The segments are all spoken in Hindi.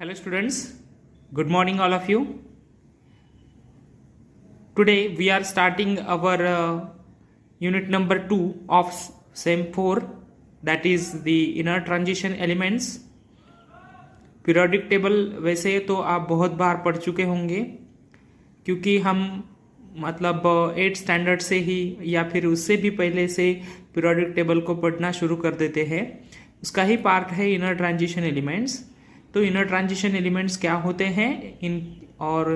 Hello students, good morning all of you. Today we are starting our unit number 2 of SEM 4, that is the inner transition elements. Periodic table वैसे तो आप बहुत बार पढ़ चुके होंगे क्योंकि हम मतलब 8 स्टैंडर्ड से ही या फिर उससे भी पहले से पीरियोडिक टेबल को पढ़ना शुरू कर देते हैं. उसका ही पार्ट है इनर ट्रांजिशन एलिमेंट्स. तो इनर ट्रांजिशन एलिमेंट्स क्या होते हैं और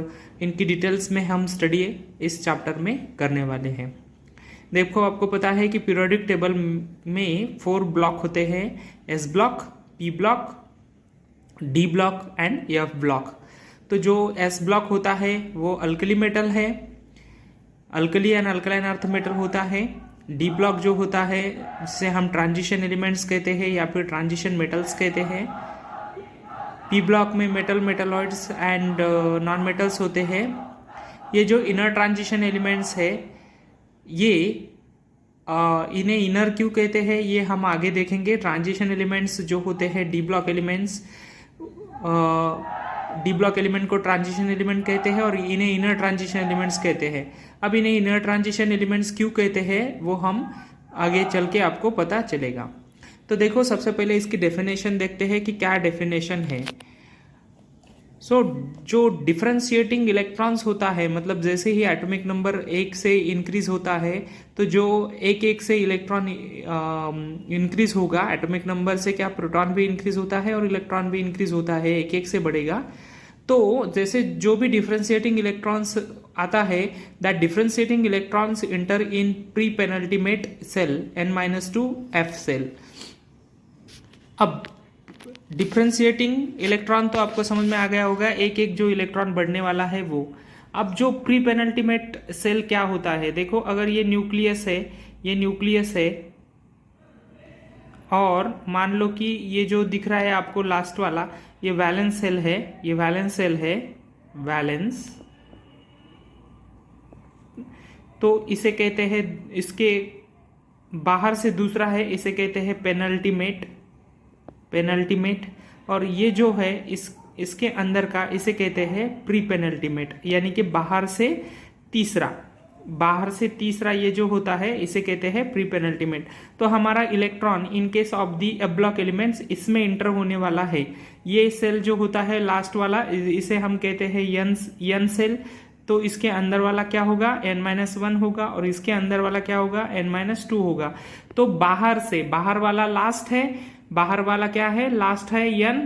इनकी डिटेल्स में हम स्टडी इस चैप्टर में करने वाले हैं. देखो, आपको पता है कि पीरियोडिक टेबल में 4 ब्लॉक होते हैं: S block, P block, D block and F block. तो जो एस ब्लॉक होता है वो अल्कली मेटल है, alkali and alkaline earth metal होता है. डी ब्लॉक जो होता है जिसे हम ट्रांजिशन एलिमेंट्स कहते हैं या फिर ट्रांजिशन मेटल्स कहते हैं. पी ब्लॉक में metal, metalloids and non metals होते हैं. ये जो इनर ट्रांजिशन एलिमेंट्स है ये इन्हें इनर क्यों कहते हैं ये हम आगे देखेंगे. ट्रांजिशन एलिमेंट्स जो होते हैं D block elements, D block element को ट्रांजिशन एलिमेंट कहते हैं और इन्हें इनर ट्रांजिशन एलिमेंट्स कहते हैं. अब इन्हें इनर ट्रांजिशन एलिमेंट्स क्यों कहते हैं वो हम आगे चल के आपको पता चलेगा. तो देखो, सबसे पहले इसकी डेफिनेशन देखते हैं कि क्या डेफिनेशन है. जो डिफरेंशिएटिंग इलेक्ट्रॉन्स होता है, मतलब जैसे ही एटॉमिक नंबर 1 से इंक्रीज होता है तो जो एक से इलेक्ट्रॉन इंक्रीज होगा, एटॉमिक नंबर से क्या प्रोटॉन भी इंक्रीज होता है और इलेक्ट्रॉन भी इंक्रीज होता है, एक से बढ़ेगा. तो जैसे जो भी डिफरेंशिएटिंग इलेक्ट्रॉन्स आता है, that differentiating electrons enter in pre penultimate shell n-2 f shell. अब डिफरेंशिएटिंग इलेक्ट्रॉन तो आपको समझ में आ गया होगा, एक जो इलेक्ट्रॉन बढ़ने वाला है वो. अब जो प्री पेनल्टीमेट सेल क्या होता है, देखो, अगर ये न्यूक्लियस है, ये न्यूक्लियस है और मान लो कि ये जो दिख रहा है आपको लास्ट वाला, ये वैलेंस सेल है, ये वैलेंस सेल है, वैलेंस. तो इसे कहते हैं, इसके बाहर से दूसरा है, इसे कहते हैं पेनल्टीमेट, पेनल्टीमेट. और ये जो है इसके अंदर का, इसे कहते हैं प्री पेनल्टीमेट, यानी कि बाहर से तीसरा, बाहर से तीसरा ये जो होता है इसे कहते हैं प्री पेनल्टीमेट. तो हमारा electron in case of the F block elements इसमें इंटर होने वाला है. ये सेल जो होता है लास्ट वाला, इसे हम कहते हैं यन सेल. तो इसके अंदर वाला क्या होगा, n-1 होगा और इसके अंदर वाला क्या होगा, n-2 होगा. तो बाहर से, बाहर वाला लास्ट है, बाहर वाला क्या है, लास्ट है n.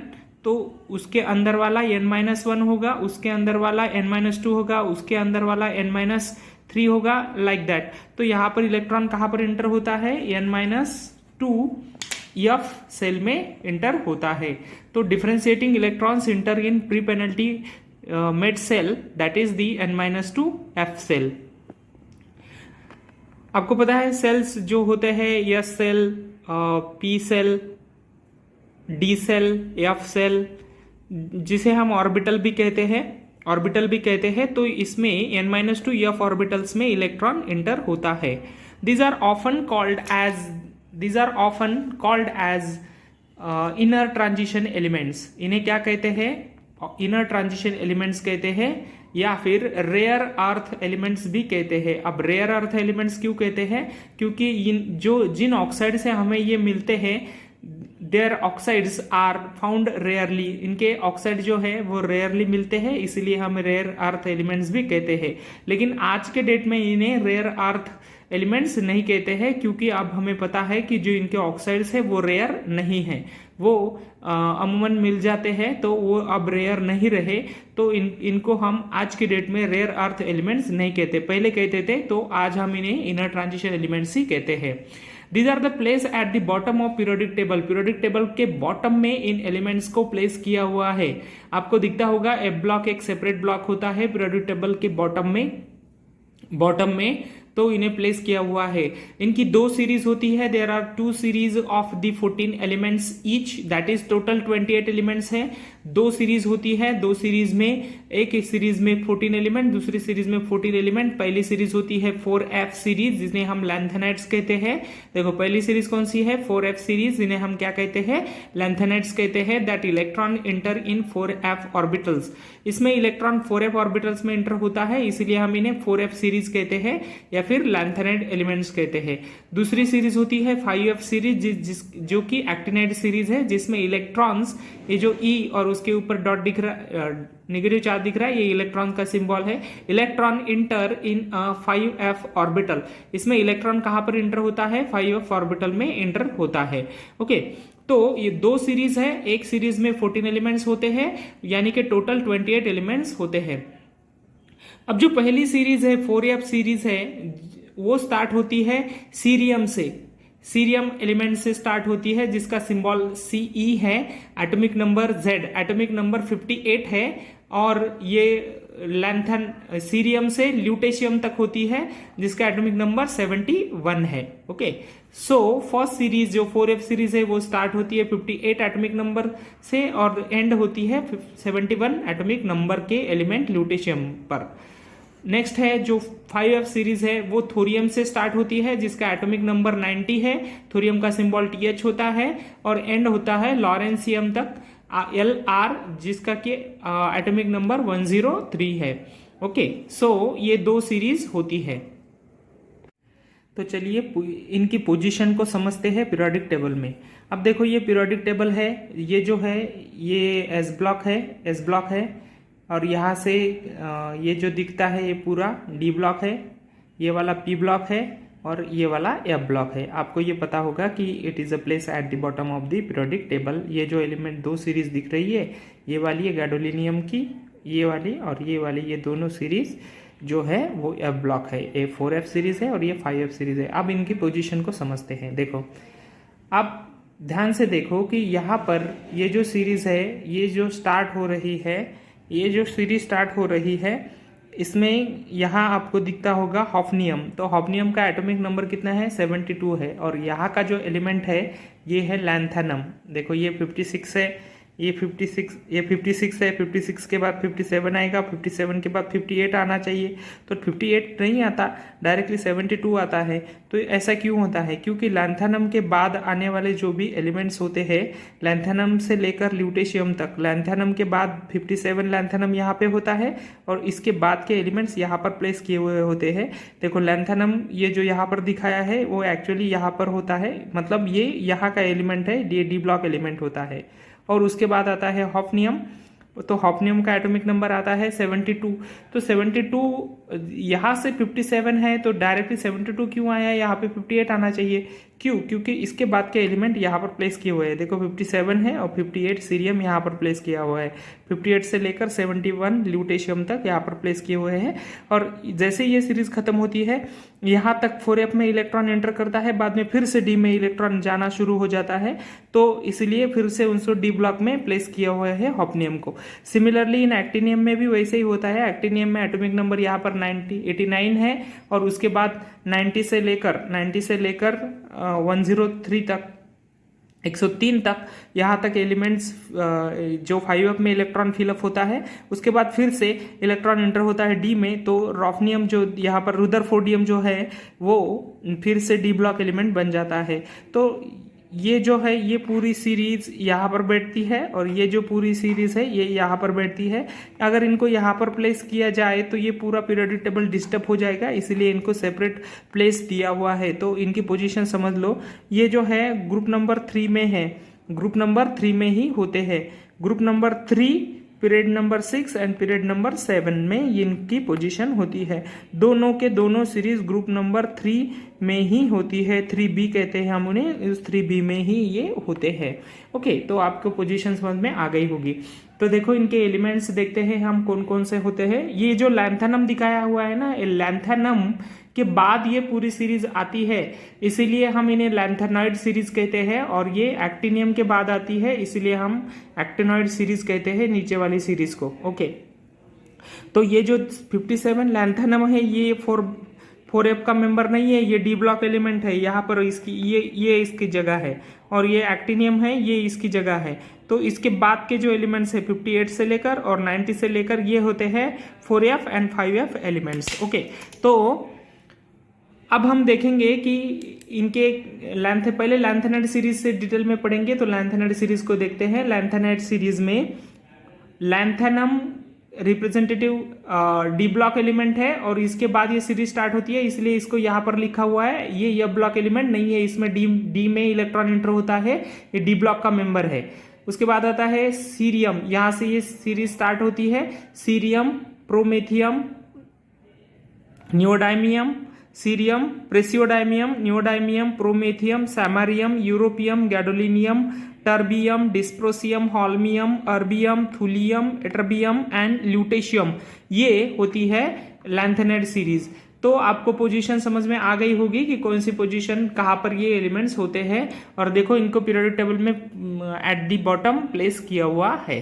तो उसके अंदर वाला n-1 होगा, उसके अंदर वाला n-2 होगा, उसके अंदर वाला n-3 होगा, लाइक दैट. तो यहाँ पर इलेक्ट्रॉन कहाँ पर इंटर होता है, n-2 f सेल में इंटर होता है. तो differentiating electrons enter in pre penultimate shell, that is the n-2 f shell. आपको पता है सेल्स जो होते हैं, s shell, p shell, d shell, f shell, जिसे हम ऑर्बिटल भी कहते हैं, ऑर्बिटल भी कहते हैं. तो इसमें n-2 f ऑर्बिटल्स में इलेक्ट्रॉन इंटर होता है. These are often called as inner transition elements. इन्हें क्या कहते हैं, इनर ट्रांजिशन एलिमेंट्स कहते हैं या फिर रेयर अर्थ एलिमेंट्स भी कहते हैं. अब रेयर अर्थ एलिमेंट्स क्यों कहते हैं, क्योंकि जिन ऑक्साइड से हमें ये मिलते हैं, their oxides are found rarely. इनके ऑक्साइड जो है वो रेयरली मिलते हैं, इसलिए हम रेयर अर्थ एलिमेंट्स भी कहते हैं. लेकिन आज के डेट में इन्हें रेयर अर्थ एलिमेंट्स नहीं कहते हैं, क्योंकि अब हमें पता है कि जो इनके ऑक्साइड्स है वो रेयर नहीं है, वो अमूमन मिल जाते हैं, तो वो अब रेयर नहीं रहे. तो इनको हम आज की डेट में रेयर अर्थ एलिमेंट्स नहीं कहते, पहले कहते थे. तो आज हम इन्हें इनर ट्रांजिशन एलिमेंट्स ही कहते हैं. These are the place at the bottom of periodic table. Periodic table के बॉटम में इन एलिमेंट्स को प्लेस किया हुआ है. आपको दिखता होगा एफ ब्लॉक एक सेपरेट ब्लॉक होता है पीरियोडिक टेबल के बॉटम में. तो इन्हें प्लेस किया हुआ है। इनकी 2 सीरीज होती है, there are 2 series of the 14 elements each, that is total 28 elements हैं। 2 सीरीज होती है, 2 सीरीज में एक सीरीज में 14 एलिमेंट, दूसरी सीरीज में 14 एलिमेंट। पहली सीरीज होती है 4f सीरीज जिन्हें हम लैंथेनाइड्स कहते हैं। देखो पहली सीरीज कौन सी है, 4f सीरीज, जिन्हें हम क्या कहते हैं, लैंथेनाइड्स कहते हैं। That electron inter in 4f orbitals, इसमें इलेक्ट्रॉन 4f ऑर्बिटल्स में इंटर होता है, इसलिए हम इन्हें 4f सीरीज कहते हैं या फिर लैंथेनाइड एलिमेंट्स कहते हैं। दूसरी सीरीज होती है 5f सीरीज जो कि एक्टिनाइड सीरीज है, जिसमें इलेक्ट्रॉन्स, ये जो E और उसके ऊपर डॉट दिख रहा, नेगेटिव चार्ज दिख रहा है, ये इलेक्ट्रॉन का सिंबल है। इलेक्ट्रॉन इंटर इन 5f ऑर्बिटल, इसमें इलेक्ट्रॉन कहां पर इंटर होता है, 5f ऑर्बिटल में इंटर होता है। ओके, तो ये 2 सीरीज है, एक सीरीज में 14 एलिमेंट्स होते हैं, यानी कि टोटल 28 एलिमेंट्स होते हैं। अब जो पहली सीरीज है 4f सीरीज है, वो स्टार्ट होती है सीरियम से, सीरियम एलिमेंट से स्टार्ट होती है, जिसका सिंबल Ce है, atomic number Z, atomic number 58 है, और ये लैंथन सीरियम से ल्यूटेशियम तक होती है, जिसका एटॉमिक नंबर 71 है। ओके, सो फर्स्ट सीरीज जो 4f सीरीज है वो स्टार्ट होती है 58 एटॉमिक नंबर से और एंड होती है 71 एटॉमिक नंबर के एलिमेंट ल्यूटेशियम पर। नेक्स्ट है जो 5f सीरीज है वो थोरियम से स्टार्ट होती है, जिसका एटॉमिक नंबर 90 है, थोरियम का सिंबल TH होता है, और एंड होता है लॉरेंसियम तक LR, जिसका कि एटॉमिक नंबर 103 है। ओके, सो ये 2 सीरीज होती है। तो चलिए इनकी पोजीशन को समझते हैं पीरियोडिक टेबल में। अब देखो ये पीरियोडिक टेबल है, ये जो है ये S ब्लॉक है, और यहाँ से ये जो दिखता है ये पूरा D ब्लॉक है, ये वाला P ब्लॉक है, और ये वाला F ब्लॉक है। आपको ये पता होगा कि it is a place at the bottom of the periodic table. ये जो एलिमेंट 2 सीरीज दिख रही है, ये वाली है गैडोलिनियम की, ये वाली और ये वाली, ये दोनों सीरीज जो है वो F ब्लॉक है। ये 4f सीरीज है और ये 5f सीरीज है। अब इनकी पोजीशन को समझते हैं। देखो अब ध्यान से देखो कि यहाँ पर ये जो सीरीज है, ये जो स्टार्ट हो रही है, ये जो सीरीज स्टार्ट हो रही है, इसमें यहाँ आपको दिखता होगा हॉफनियम। तो हॉफनियम का एटॉमिक नंबर कितना है, 72 है, और यहाँ का जो एलिमेंट है ये है लैंथेनम। देखो ये 56 है, ये 56 है, 56 के बाद 57 आएगा, 57 के बाद 58 आना चाहिए, तो 58 नहीं आता, डायरेक्टली 72 आता है। तो ऐसा क्यों होता है, क्योंकि लैंथेनम के बाद आने वाले जो भी एलिमेंट्स होते हैं, लैंथेनम से लेकर ल्यूटेशियम तक, लैंथेनम के बाद 57 लैंथेनम यहाँ पे होता है, और इसके बाद के एलिमेंट्स यहाँ पर प्लेस किए हुए होते हैं। देखो लैंथेनम ये जो यहाँ पर दिखाया है वो एक्चुअली यहाँ पर होता है, मतलब ये यहाँ का एलिमेंट है, ये D ब्लॉक एलिमेंट होता है। और उसके बाद आता है हॉफनियम, तो हॉफनियम का एटॉमिक नंबर आता है 72। तो 72 यहाँ से 57 है, तो डायरेक्टली 72 क्यों आया, यहाँ पे 58 आना चाहिए। क्यों, क्योंकि इसके बाद के एलिमेंट यहाँ पर प्लेस किए हुए हैं। देखो 57 है और 58 सीरियम यहाँ पर प्लेस किया हुआ है, 58 से लेकर 71 ल्यूटेशियम तक यहाँ पर प्लेस किए हुए हैं। और जैसे ये सीरीज खत्म होती है, यहाँ तक 4f में इलेक्ट्रॉन एंटर करता है, बाद में फिर से D में इलेक्ट्रॉन जाना शुरू हो जाता है, तो इसलिए फिर से उनको D ब्लॉक में प्लेस किया हुआ है हॉफनियम को। सिमिलरली इन एक्टिनियम में भी वैसे ही होता है। एक्टिनियम में एटॉमिक नंबर यहाँ पर 89 है, और उसके बाद 90 से लेकर 103 तक, 103 तक, यहाँ तक एलिमेंट्स जो 5f में इलेक्ट्रॉन फिलअप होता है, उसके बाद फिर से इलेक्ट्रॉन एंटर होता है D में, तो रॉफनियम जो यहाँ पर रुदरफोर्डियम जो है वो फिर से D ब्लॉक एलिमेंट बन जाता है। तो ये जो है ये पूरी सीरीज यहाँ पर बैठती है, और ये जो पूरी सीरीज है ये यहाँ पर बैठती है। अगर इनको यहाँ पर प्लेस किया जाए तो ये पूरा पीरियोडिक टेबल डिस्टर्ब हो जाएगा, इसलिए इनको सेपरेट प्लेस दिया हुआ है। तो इनकी पोजीशन समझ लो, ये जो है ग्रुप नंबर 3 में है, ग्रुप नंबर 3 में ही होते हैं। Group number 3 period number 6 and period number 7 में इनकी पोजीशन होती है। दोनों के दोनों सीरीज ग्रुप नंबर 3 में ही होती है, 3b कहते हैं हम उन्हें, इस 3b में ही ये होते हैं। ओके, तो आपको पोजीशन समझ में आ गई होगी। तो देखो इनके एलिमेंट्स देखते हैं हम कौन कौन से होते हैं। ये जो लैंथेनम दिखाया हुआ है ना, लैंथेनम के बाद ये पूरी सीरीज आती है, इसीलिए हम इन्हें लैंथेनॉइड सीरीज कहते हैं, और ये एक्टिनियम के बाद आती है, इसीलिए हम एक्टिनॉइड सीरीज कहते हैं नीचे वाली सीरीज को। ओके, तो ये जो 57 लैंथेनम है ये 4f का मेंबर नहीं है, ये डी ब्लॉक एलिमेंट है, यहाँ पर इसकी ये इसकी जगह है, और ये एक्टिनियम है, ये इसकी जगह है। तो इसके बाद के जो एलिमेंट्स है 58 से लेकर और 90 से लेकर ये होते हैं 4f and 5f elements. Okay, तो अब हम देखेंगे कि इनके लैंथ, पहले लैंथेनाइड सीरीज से डिटेल में पढ़ेंगे। तो लैंथेनाइड सीरीज को देखते हैं। लैंथेनाइड सीरीज में lanthanum representative D block element है और इसके बाद ये सीरीज स्टार्ट होती है, इसलिए इसको यहाँ पर लिखा हुआ है। ये ब्लॉक एलिमेंट नहीं है, इसमें डी में इलेक्ट्रॉन एंटर होता है, ये डी ब्लॉक का मेंबर है। उसके बाद आता है सीरियम, यहाँ से ये सीरीज स्टार्ट होती है। Cerium, promethium, neodymium, cerium, praseodymium, neodymium, promethium, samarium, europium, gadolinium, terbium, dysprosium, holmium, erbium, thulium, ytterbium and lutetium, ये होती है लैंथेनाइड सीरीज। तो आपको पोजीशन समझ में आ गई होगी कि कौन सी पोजीशन कहाँ पर ये एलिमेंट्स होते हैं। और देखो इनको पीरियोडिक टेबल में एट द बॉटम प्लेस किया हुआ है।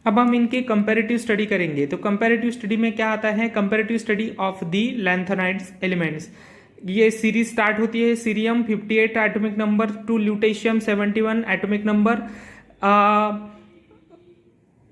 अब हम इनके कंपैरेटिव स्टडी करेंगे। तो कंपैरेटिव स्टडी में क्या आता है? Comparative study of the lanthanide elements. ये सीरीज स्टार्ट होती है cerium 58 atomic number to lutetium 71 atomic number.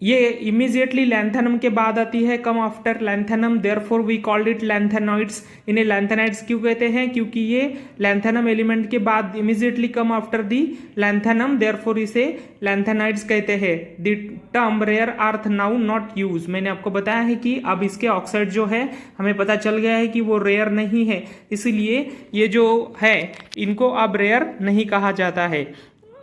ये इमीडिएटली लैंथेनम के बाद आती है, come after lanthanum, therefore we called it lanthanoids. इन्हें लैंथेनाइड्स क्यों कहते हैं? क्योंकि ये लैंथेनम एलिमेंट के बाद immediately come after the lanthanum, therefore इसे लैंथेनाइड्स कहते हैं। The term rare earth now not use, मैंने आपको बताया है कि अब इसके ऑक्साइड जो है हमें पता चल गया है कि वो रेयर नहीं है, इसीलिए ये जो है इनको अब रेयर नहीं कहा जाता है।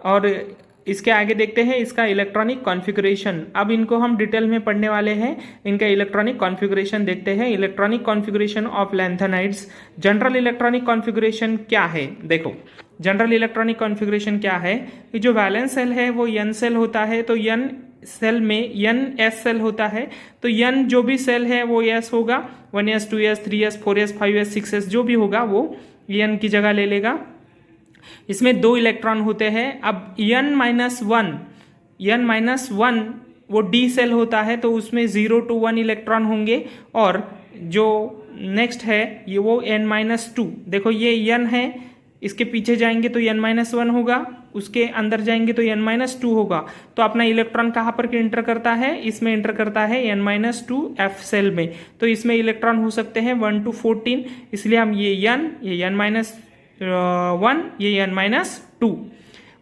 और इसके आगे देखते हैं इसका इलेक्ट्रॉनिक कॉन्फ़िगरेशन। अब इनको हम डिटेल में पढ़ने वाले हैं। इनका इलेक्ट्रॉनिक कॉन्फ़िगरेशन देखते हैं। Electronic configuration of lanthanides. General electronic configuration क्या है? देखो जनरल इलेक्ट्रॉनिक कॉन्फ़िगरेशन क्या है कि जो वैलेंस सेल है वो n सेल होता है, तो n सेल में n s सेल होता है, तो n जो भी सेल है वो s होगा, 1s 2s 3s 4s 5s 6s जो भी होगा वो n की जगह ले लेगा। इसमें 2 इलेक्ट्रॉन होते हैं। अब n-1 वो d सेल होता है, तो उसमें 0 to 1 इलेक्ट्रॉन होंगे। और जो नेक्स्ट है ये वो n-2, देखो ये n है, इसके पीछे जाएंगे तो n-1 होगा, उसके अंदर जाएंगे तो n-2 होगा। तो अपना इलेक्ट्रॉन कहाँ पर एंटर करता है? इसमें एंटर करता है n-2 f सेल में। तो इसमें इलेक्ट्रॉन हो सकते हैं 1 to 14, इसलिए हम ये n-1, ये n-2।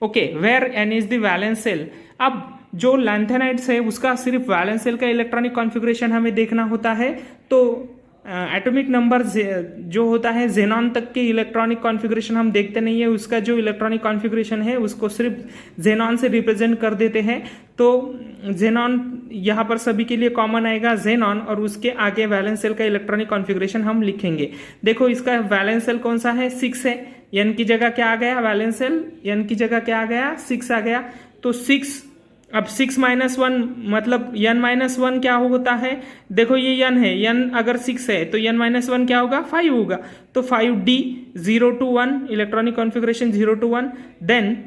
Okay, where n is the valence shell. अब जो लैंथेनाइड्स है उसका सिर्फ वैलेंस सेल का इलेक्ट्रॉनिक कॉन्फ़िगरेशन हमें देखना होता है। तो एटॉमिक नंबर जो होता है जेनॉन तक के इलेक्ट्रॉनिक कॉन्फ़िगरेशन हम देखते नहीं है, उसका जो इलेक्ट्रॉनिक कॉन्फ़िगरेशन है उसको सिर्फ जेनॉन से रिप्रेजेंट कर देते हैं। तो जेनॉन यहाँ पर सभी के लिए कॉमन आएगा जेनॉन, और उसके आगे वैलेंस सेल का इलेक्ट्रॉनिक कॉन्फ़िगरेशन हम लिखेंगे। देखो इसका वैलेंस सेल कौन सा है? 6 है। n की जगह क्या आ गया? वैलेंस सेल n की जगह क्या आ गया? 6 आ गया। तो 6, अब 6-1 मतलब n-1 क्या होता है? देखो ये n है, n अगर 6 है तो n-1 क्या होगा? 5 होगा। तो 5d 0 to 1 electronic configuration 0 to 1, then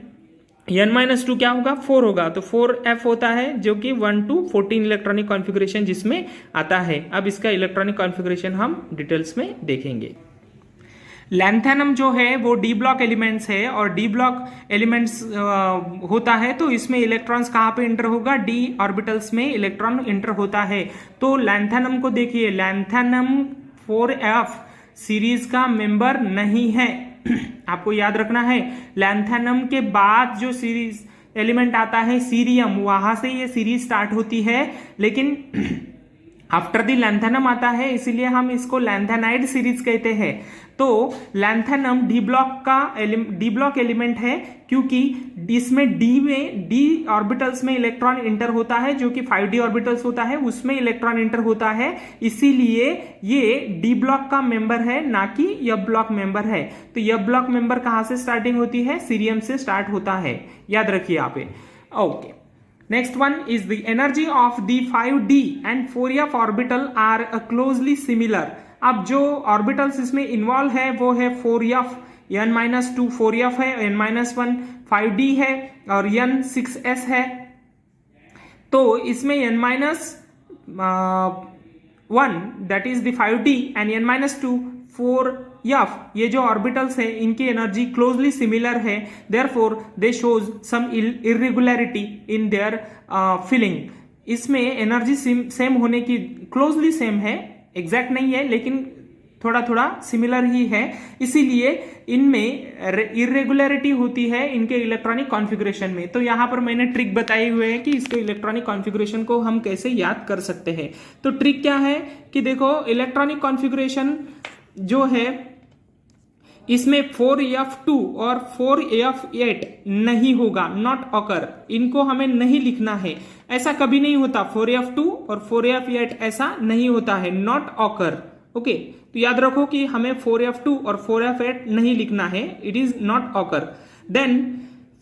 n-2 क्या होगा? 4 होगा। तो 4f होता है जो कि 1 to 14 इलेक्ट्रॉनिक कॉन्फ़िगरेशन जिसमें आता है। अब इसका इलेक्ट्रॉनिक कॉन्फ़िगरेशन हम डिटेल्स में देखेंगे। लैंथेनम जो है वो डी ब्लॉक एलिमेंट्स है, और डी ब्लॉक एलिमेंट्स होता है तो इसमें इलेक्ट्रॉन्स कहाँ पे इंटर होगा? डी ऑर्बिटल्स में इलेक्ट्रॉन इंटर होता है। तो लैंथेनम को देखिए, लैंथेनम 4f सीरीज का मेंबर नहीं है। आपको याद रखना है, लैंथेनम के बाद जो सीरीज एलिमेंट आता है सीरियम, वहां से ये सीरीज स्टार्ट होती है, लेकिन आफ्टर दी लैंथेनम आता है, इसीलिए हम इसको लैंथेनाइड सीरीज कहते हैं। तो लैंथेनम डी ब्लॉक एलिमेंट है, क्योंकि इसमें डी ऑर्बिटल्स में इलेक्ट्रॉन इंटर होता है, जो कि 5d ऑर्बिटल्स होता है उसमें इलेक्ट्रॉन इंटर होता है, इसीलिए ये डी ब्लॉक का मेंबर है, ना कि एफ ब्लॉक मेंबर है। तो एफ ब्लॉक मेंबर कहां से स्टार्टिंग होती है? सीरियम से स्टार्ट होता है, याद रखिए यहाँ पे। Okay, next one is the energy of the 5d and 4f orbital are closely similar। अब जो ऑर्बिटल्स इसमें इन्वॉल्व है वो है 4f, n-2 4f है, n-1 5d है और n 6s है। तो इसमें 1 that is the 5d and n-2 4f, ये जो ऑर्बिटल्स है इनकी एनर्जी क्लोजली सिमिलर है, therefore they shows some irregularity in their filling. इसमें एनर्जी सेम होने की क्लोजली सेम है, एग्जैक्ट नहीं है लेकिन थोड़ा थोड़ा सिमिलर ही है, इसीलिए इनमें इरेगुलरिटी होती है इनके इलेक्ट्रॉनिक कॉन्फ़िगरेशन में। तो यहां पर मैंने ट्रिक बताई हुए है कि इसके इलेक्ट्रॉनिक कॉन्फ़िगरेशन को हम कैसे याद कर सकते हैं। तो ट्रिक क्या है कि देखो इलेक्ट्रॉनिक कॉन्फ़िगरेशन जो है इसमें 4f2 और 4f8 नहीं होगा, नॉट ऑकर, इनको हमें नहीं लिखना है, ऐसा कभी नहीं होता। 4f2 और 4f8 ऐसा नहीं होता है, नॉट ऑकर। ओके, तो याद रखो कि हमें 4f2 और 4f8 नहीं लिखना है, it is not occur. Then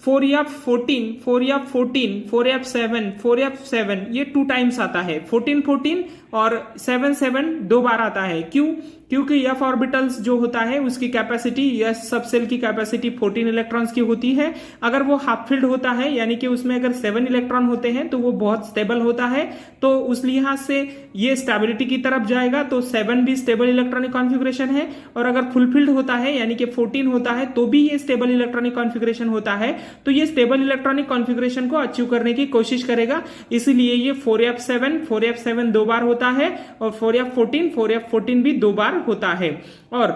4f14, 4f14, 4f7, 4f7 ये 2 टाइम्स आता है, 14, 14 और 7, 7 2 बार आता है। क्यों? क्योंकि f ऑर्बिटल्स जो होता है उसकी कैपेसिटी या सब सेल की कैपेसिटी 14 इलेक्ट्रॉन्स की होती है। अगर वो हाफ फील्ड होता है यानी कि उसमें अगर 7 इलेक्ट्रॉन होते हैं तो वो बहुत स्टेबल होता है, तो उस लिहाज से ये स्टेबिलिटी की तरफ जाएगा, तो 7 भी स्टेबल इलेक्ट्रॉनिक कॉन्फ़िगरेशन है। और अगर फुल फील्ड होता है यानी कि 14 होता है तो भी ये स्टेबल इलेक्ट्रॉनिक कॉन्फ़िगरेशन होता है, तो ये स्टेबल इलेक्ट्रॉनिक कॉन्फ़िगरेशन को अचीव करने की कोशिश करेगा, इसीलिए ये 4f7 2 बार होता है और 4f14 भी 2 बार होता है। और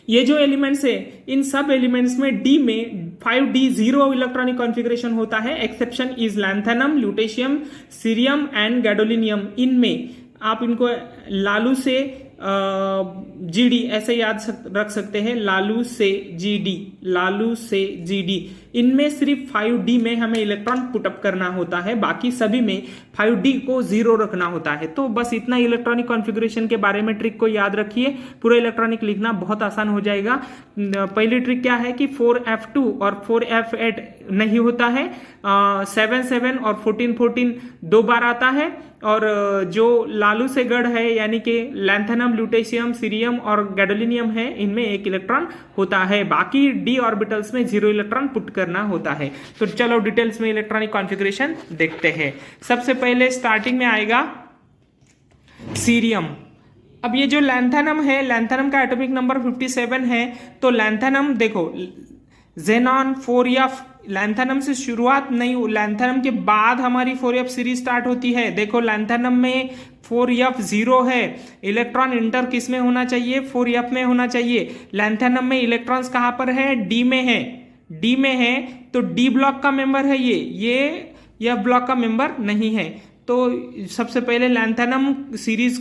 ये जो एलिमेंट्स है इन सब एलिमेंट्स में डी में 5d 0 इलेक्ट्रॉनिक कॉन्फ़िगरेशन होता है, exception is lanthanum, lutetium, cerium and gadolinium. इनमें आप इनको लालू से जीडी ऐसे याद रख सकते हैं, लालू से जीडी। इनमें सिर्फ 5d में हमें इलेक्ट्रॉन पुटअप करना होता है, बाकी सभी में 5d को 0 रखना होता है। तो बस इतना इलेक्ट्रॉनिक कॉन्फ़िगरेशन के बारे में ट्रिक को याद रखिए, पूरा इलेक्ट्रॉनिक लिखना बहुत आसान हो जाएगा। पहली ट्रिक क्या है कि 4f2 और 4f8 नहीं होता है, 7, 7 और 14, 14 2 बार आता है, और जो लालू से गढ़ है यानी कि लैंथेनम, ल्यूटेशियम, सीरियम और गैडोलिनियम है, इनमें 1 इलेक्ट्रॉन होता है, बाकी d ऑर्बिटल्स में 0 इलेक्ट्रॉन पुट करना होता है। तो चलो डिटेल्स में इलेक्ट्रॉनिक कॉन्फ़िगरेशन देखते हैं। सबसे पहले स्टार्टिंग में आएगा सीरियम। अब ये जो लैंथेनम है, लैंथेनम का एटॉमिक नंबर 57 है, तो लैंथेनम देखो जेनॉन 4f, लैंथेनम से शुरुआत नहीं, लैंथेनम के बाद हमारी 4f सीरीज स्टार्ट होती है। देखो लैंथेनम में 4f 0 है, इलेक्ट्रॉन इंटर किस में होना चाहिए? 4f में होना चाहिए। लैंथेनम में इलेक्ट्रॉन्स कहां पर है? d में है, d में है, तो d ब्लॉक का मेंबर है ये ब्लॉक का मेंबर नहीं है। तो सबसे पहले लैंथेनम सीरीज,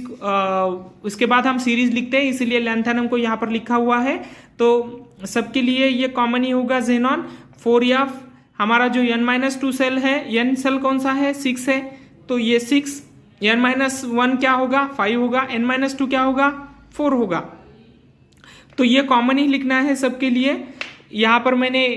उसके बाद हम सीरीज लिखते हैं, इसीलिए लैंथेनम को यहाँ पर लिखा हुआ है। तो सबके लिए ये कॉमन ही होगा, जेनॉन 4f। हमारा जो n-2 सेल है, n सेल कौन सा है? 6 है, तो ये 6, n-1 क्या होगा? 5 होगा, n-2 क्या होगा? 4 होगा। तो ये कॉमन ही लिखना है सबके लिए। यहाँ पर मैंने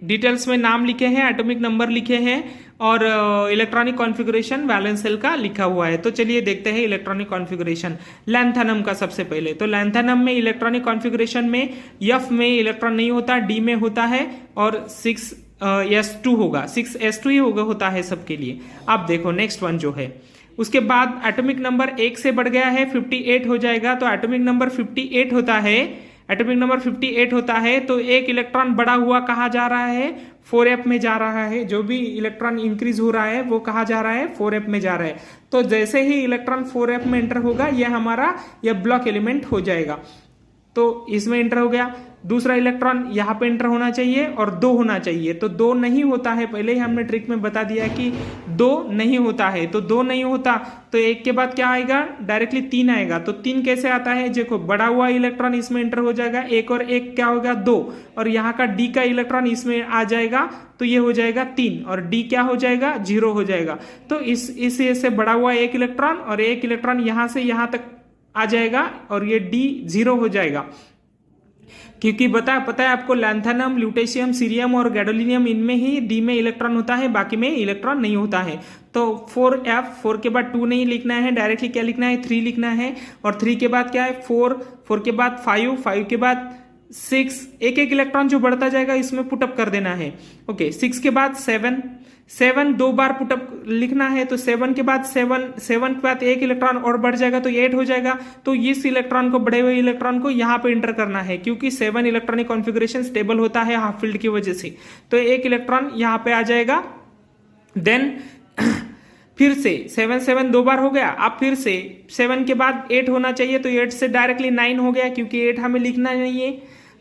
डिटेल्स में नाम लिखे हैं, एटॉमिक नंबर लिखे हैं और इलेक्ट्रॉनिक कॉन्फ़िगरेशन वैलेंस सेल का लिखा हुआ है। तो चलिए देखते हैं इलेक्ट्रॉनिक कॉन्फ़िगरेशन लैंथेनम का। सबसे पहले तो लैंथेनम में इलेक्ट्रॉनिक कॉन्फ़िगरेशन में f में इलेक्ट्रॉन नहीं होता, d में होता है, और 6s2 होगा, 6s2 ही होता है सबके लिए। अब देखो नेक्स्ट वन जो है, उसके बाद एटॉमिक नंबर 1 से बढ़ गया है, 58 हो जाएगा। तो एटॉमिक नंबर 58 होता है, एटॉमिक नंबर 58 होता है, तो एक इलेक्ट्रॉन बढ़ा हुआ कहाँ जा रहा है? 4f में जा रहा है। जो भी इलेक्ट्रॉन इंक्रीज हो रहा है वो कहाँ जा रहा है? 4f में जा रहा है। तो जैसे ही इलेक्ट्रॉन 4f में एंटर होगा, यह ब्लॉक एलिमेंट हो जाएगा। तो इसमें एंटर हो गया। दूसरा इलेक्ट्रॉन यहाँ पे एंटर होना चाहिए और 2 होना चाहिए, तो 2 नहीं होता है। पहले ही हमने ट्रिक में बता दिया कि 2 नहीं होता है, तो 2 नहीं होता तो 1 के बाद क्या आएगा? डायरेक्टली 3 आएगा। तो 3 कैसे आता है? देखो बड़ा हुआ इलेक्ट्रॉन इसमें एंटर हो जाएगा, 1 और 1 क्या होगा? 2, और यहाँ का d का इलेक्ट्रॉन इसमें आ जाएगा, तो ये हो जाएगा 3, और d क्या हो जाएगा? 0 हो जाएगा। तो इस से बड़ा हुआ 1 इलेक्ट्रॉन और 1 इलेक्ट्रॉन यहाँ से यहाँ तक आ जाएगा, और ये d 0 हो जाएगा। क्योंकि पता है आपको लैंथेनम, ल्यूटेशियम, सीरियम और गैडोलिनियम, इनमें ही d में इलेक्ट्रॉन होता है, बाकी में इलेक्ट्रॉन नहीं होता है। तो 4 के बाद 2 नहीं लिखना है, डायरेक्टली क्या लिखना है? 3 लिखना है। और 3 के बाद क्या है? 4 के बाद 5 के बाद 6, एक एक इलेक्ट्रॉन जो बढ़ता जाएगा इसमें पुटअप कर देना है। ओके, 6 के बाद 7 दो बार पुटअप लिखना है, तो 7 के बाद 7 के बाद एक इलेक्ट्रॉन और बढ़ जाएगा तो 8 हो जाएगा। तो इस इलेक्ट्रॉन को, बढ़े हुए इलेक्ट्रॉन को यहाँ पे इंटर करना है, क्योंकि 7 इलेक्ट्रॉनिक कॉन्फ़िगरेशन स्टेबल होता है हाफ फील्ड की वजह से। तो एक इलेक्ट्रॉन यहाँ पे आ जाएगा। देन फिर से 7 दो बार हो गया। अब फिर से 7 के बाद 8 होना चाहिए, तो 8 से डायरेक्टली 9 हो गया, क्योंकि 8 हमें लिखना नहीं है।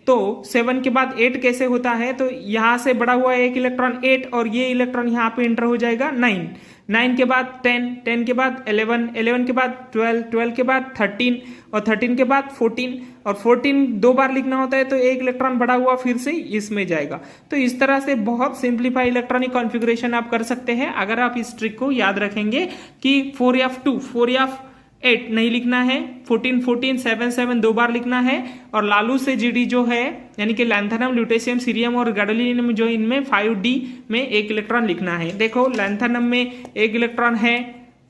तो 7 के बाद 8 कैसे होता है, तो यहां से बढ़ा हुआ एक इलेक्ट्रॉन 8 और ये इलेक्ट्रॉन यहाँ पे इंटर हो जाएगा 9 के बाद 10 के बाद 11 के बाद 12 के बाद 13 और 13 के बाद 14 और 14 दो बार लिखना होता है, तो एक इलेक्ट्रॉन बढ़ा हुआ फिर से इसमें जाएगा। तो इस तरह से बहुत सिंप्लीफाई इलेक्ट्रॉनिक कॉन्फ़िगरेशन आप कर सकते हैं अगर आप इस ट्रिक को याद रखेंगे कि 4f2 4f8 नहीं लिखना है, 14 7 दो बार लिखना है, और लालू से जीडी जो है यानी कि लैंथेनम, ल्यूटेशियम, सीरियम और गैडोलिनियम जो इनमें 5d में एक इलेक्ट्रॉन लिखना है। देखो लैंथेनम में एक इलेक्ट्रॉन है,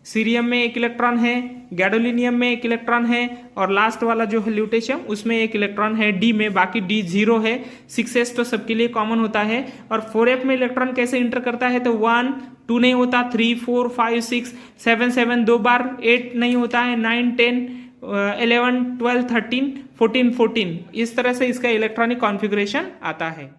सीरियम में एक इलेक्ट्रॉन है, गैडोलिनियम में एक इलेक्ट्रॉन है, और लास्ट वाला जो है ल्यूटेशियम उसमें एक इलेक्ट्रॉन है डी में, बाकी डी 0 है। 6s तो सबके लिए कॉमन होता है। और 4f में इलेक्ट्रॉन कैसे इंटर करता है, तो 1 2 नहीं होता, 3 4 5 6 7 दो बार, 8 नहीं होता है, 9 10 11 12 13 14 इस तरह से इसका इलेक्ट्रॉनिक कॉन्फ़िगरेशन आता है।